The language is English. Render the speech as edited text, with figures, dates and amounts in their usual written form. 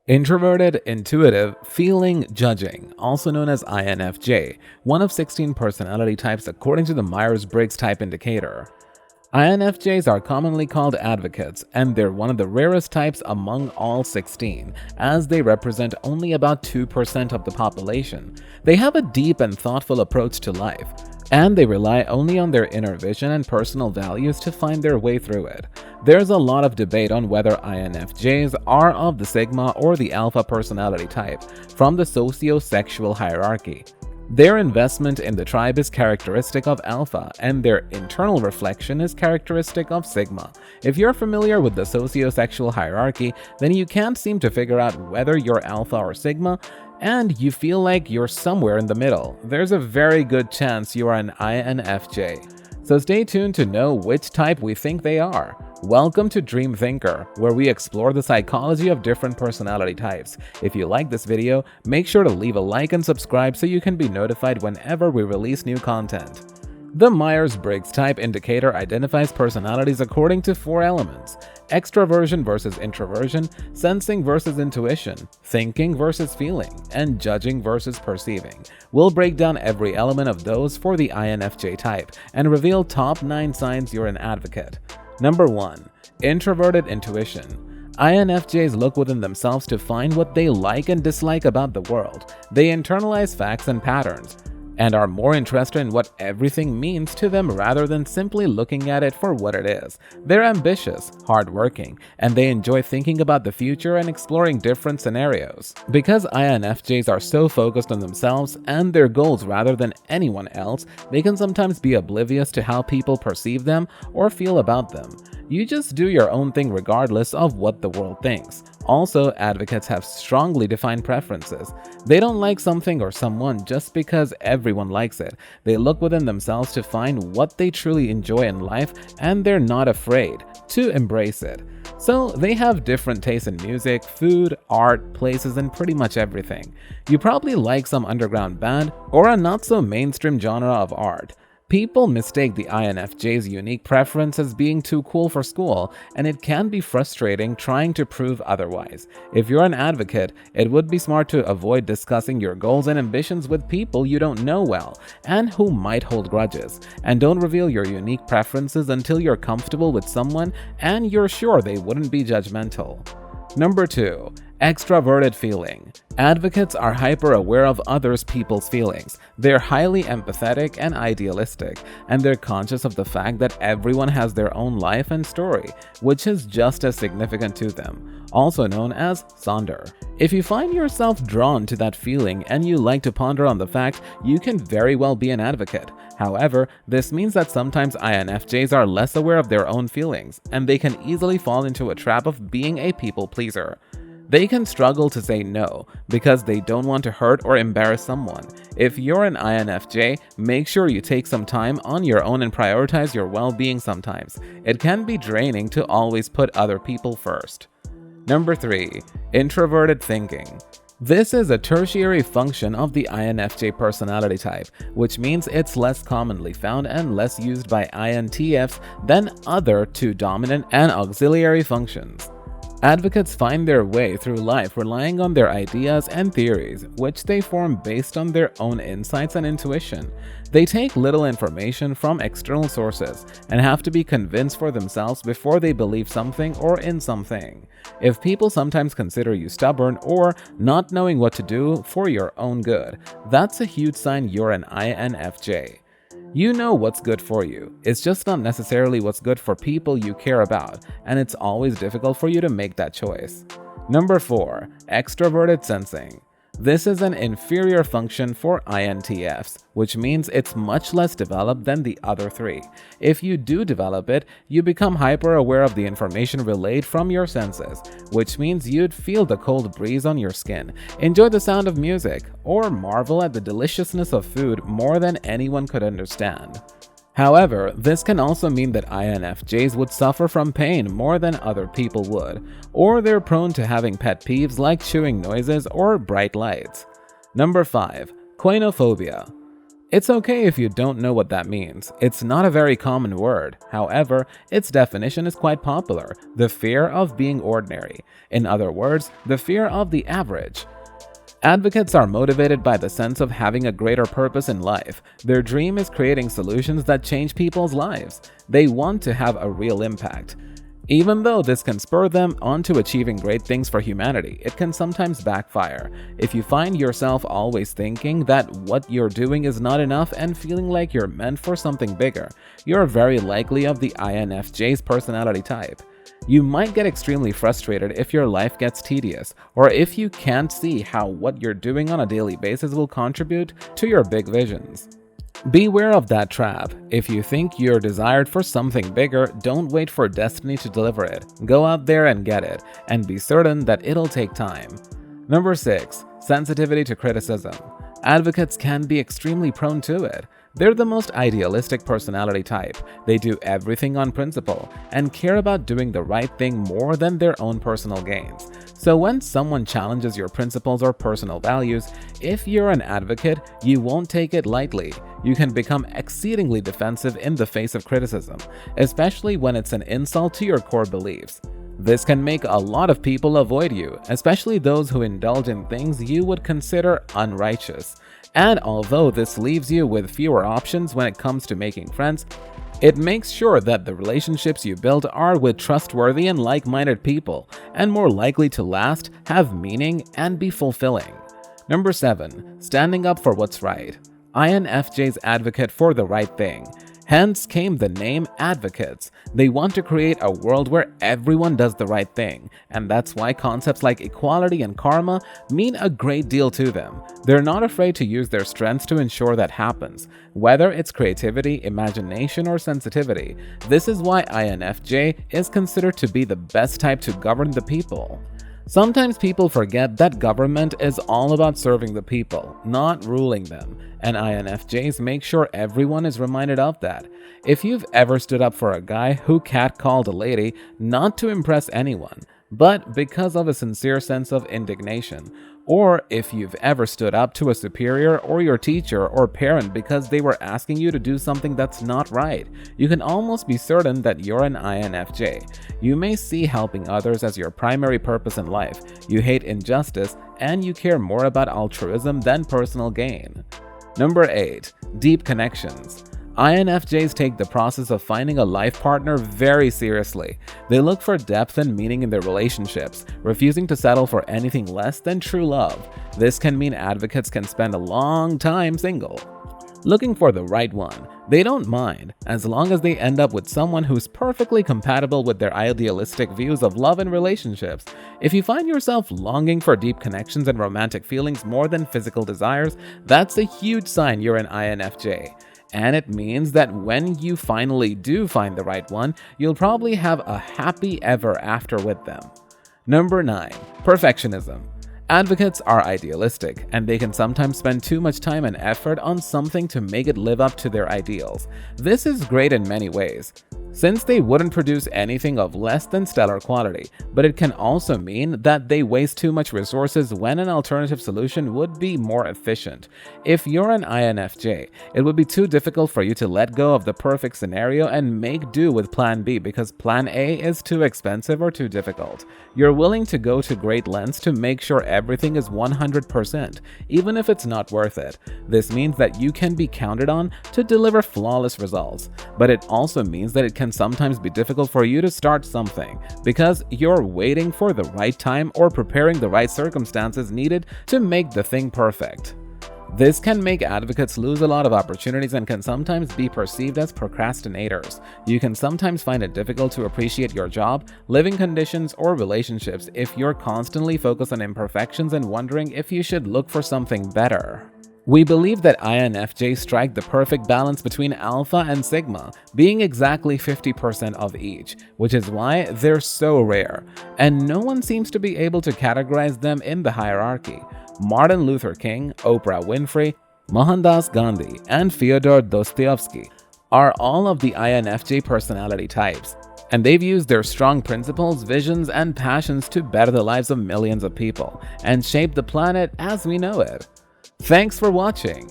Introverted, intuitive, feeling, judging, also known as INFJ, one of 16 personality types according to the Myers-Briggs Type Indicator. INFJs are commonly called advocates, and they're one of the rarest types among all 16, as they represent only about 2% of the population. They have a deep and thoughtful approach to life, and they rely only on their inner vision and personal values to find their way through it. There's a lot of debate on whether INFJs are of the sigma or the alpha personality type from the socio-sexual hierarchy. Their investment in the tribe is characteristic of alpha, and their internal reflection is characteristic of sigma. If you're familiar with the socio-sexual hierarchy, then you can't seem to figure out whether you're alpha or sigma, and you feel like you're somewhere in the middle. There's a very good chance you are an INFJ. So stay tuned to know which type we think they are. Welcome to Dream Thinker, where we explore the psychology of different personality types. If you like this video, make sure to leave a like and subscribe so you can be notified whenever we release new content. The Myers-Briggs Type Indicator identifies personalities according to 4 elements: extraversion versus introversion, sensing versus intuition, thinking versus feeling, and judging versus perceiving. We'll break down every element of those for the INFJ type and reveal top 9 signs you're an advocate. Number 1. Introverted intuition. INFJs look within themselves to find what they like and dislike about the world. They internalize facts and patterns, and are more interested in what everything means to them rather than simply looking at it for what it is. They're ambitious, hardworking, and they enjoy thinking about the future and exploring different scenarios. Because INFJs are so focused on themselves and their goals rather than anyone else, they can sometimes be oblivious to how people perceive them or feel about them. You just do your own thing regardless of what the world thinks. Also, advocates have strongly defined preferences. They don't like something or someone just because everyone likes it. They look within themselves to find what they truly enjoy in life, and they're not afraid to embrace it. So they have different tastes in music, food, art, places, and pretty much everything. You probably like some underground band or a not so mainstream genre of art. People mistake the INFJ's unique preference as being too cool for school, and it can be frustrating trying to prove otherwise. If you're an advocate, it would be smart to avoid discussing your goals and ambitions with people you don't know well and who might hold grudges. And don't reveal your unique preferences until you're comfortable with someone and you're sure they wouldn't be judgmental. Number 2. Extraverted feeling. Advocates are hyper-aware of others' people's feelings. They're highly empathetic and idealistic, and they're conscious of the fact that everyone has their own life and story, which is just as significant to them, also known as Sonder. If you find yourself drawn to that feeling and you like to ponder on the fact, you can very well be an advocate. However, this means that sometimes INFJs are less aware of their own feelings, and they can easily fall into a trap of being a people pleaser. They can struggle to say no because they don't want to hurt or embarrass someone. If you're an INFJ, make sure you take some time on your own and prioritize your well-being sometimes. It can be draining to always put other people first. Number 3. Introverted thinking. This is a tertiary function of the INFJ personality type, which means it's less commonly found and less used by INTFs than other 2 dominant and auxiliary functions. Advocates find their way through life relying on their ideas and theories, which they form based on their own insights and intuition. They take little information from external sources and have to be convinced for themselves before they believe something or in something. If people sometimes consider you stubborn or not knowing what to do for your own good, that's a huge sign you're an INFJ. You know what's good for you. It's just not necessarily what's good for people you care about, and it's always difficult for you to make that choice. Number 4. Extroverted sensing. This is an inferior function for INTFs, which means it's much less developed than the other 3. If you do develop it, you become hyper-aware of the information relayed from your senses, which means you'd feel the cold breeze on your skin, enjoy the sound of music, or marvel at the deliciousness of food more than anyone could understand. However, this can also mean that INFJs would suffer from pain more than other people would, or they're prone to having pet peeves like chewing noises or bright lights. Number 5. KOINOPHOBIA. It's okay if you don't know what that means. It's not a very common word. However, its definition is quite popular: the fear of being ordinary. In other words, the fear of the average. Advocates are motivated by the sense of having a greater purpose in life. Their dream is creating solutions that change people's lives. They want to have a real impact. Even though this can spur them on to achieving great things for humanity, it can sometimes backfire. If you find yourself always thinking that what you're doing is not enough and feeling like you're meant for something bigger, you're very likely of the INFJ's personality type. You might get extremely frustrated if your life gets tedious, or if you can't see how what you're doing on a daily basis will contribute to your big visions. Beware of that trap. If you think you're desired for something bigger, don't wait for destiny to deliver it. Go out there and get it, and be certain that it'll take time. Number 6. Sensitivity to criticism. Advocates can be extremely prone to it. They're the most idealistic personality type. They do everything on principle and care about doing the right thing more than their own personal gains. So when someone challenges your principles or personal values, if you're an advocate, you won't take it lightly. You can become exceedingly defensive in the face of criticism, especially when it's an insult to your core beliefs. This can make a lot of people avoid you, especially those who indulge in things you would consider unrighteous. And although this leaves you with fewer options when it comes to making friends, it makes sure that the relationships you build are with trustworthy and like-minded people, and more likely to last, have meaning, and be fulfilling. Number 7. Standing up for what's right. INFJs advocate for the right thing. Hence came the name advocates. They want to create a world where everyone does the right thing, and that's why concepts like equality and karma mean a great deal to them. They're not afraid to use their strengths to ensure that happens, whether it's creativity, imagination, or sensitivity. This is why INFJ is considered to be the best type to govern the people. Sometimes people forget that government is all about serving the people, not ruling them, and INFJs make sure everyone is reminded of that. If you've ever stood up for a guy who catcalled a lady, not to impress anyone, but because of a sincere sense of indignation, or if you've ever stood up to a superior or your teacher or parent because they were asking you to do something that's not right, you can almost be certain that you're an INFJ. You may see helping others as your primary purpose in life, you hate injustice, and you care more about altruism than personal gain. Number 8. Deep connections. INFJs take the process of finding a life partner very seriously. They look for depth and meaning in their relationships, refusing to settle for anything less than true love. This can mean advocates can spend a long time single, looking for the right one. They don't mind, as long as they end up with someone who's perfectly compatible with their idealistic views of love and relationships. If you find yourself longing for deep connections and romantic feelings more than physical desires, that's a huge sign you're an INFJ. And it means that when you finally do find the right one, you'll probably have a happy ever after with them. Number 9. Perfectionism. Advocates are idealistic, and they can sometimes spend too much time and effort on something to make it live up to their ideals. This is great in many ways, since they wouldn't produce anything of less than stellar quality, but it can also mean that they waste too much resources when an alternative solution would be more efficient. If you're an INFJ, it would be too difficult for you to let go of the perfect scenario and make do with Plan B because Plan A is too expensive or too difficult. You're willing to go to great lengths to make sure everything is 100%, even if it's not worth it. This means that you can be counted on to deliver flawless results, but it also means that it can sometimes be difficult for you to start something because you're waiting for the right time or preparing the right circumstances needed to make the thing perfect. This can make advocates lose a lot of opportunities and can sometimes be perceived as procrastinators. You can sometimes find it difficult to appreciate your job, living conditions, or relationships if you're constantly focused on imperfections and wondering if you should look for something better. We believe that INFJs strike the perfect balance between alpha and sigma, being exactly 50% of each, which is why they're so rare, and no one seems to be able to categorize them in the hierarchy. Martin Luther King, Oprah Winfrey, Mohandas Gandhi, and Fyodor Dostoevsky are all of the INFJ personality types, and they've used their strong principles, visions, and passions to better the lives of millions of people and shape the planet as we know it. Thanks for watching.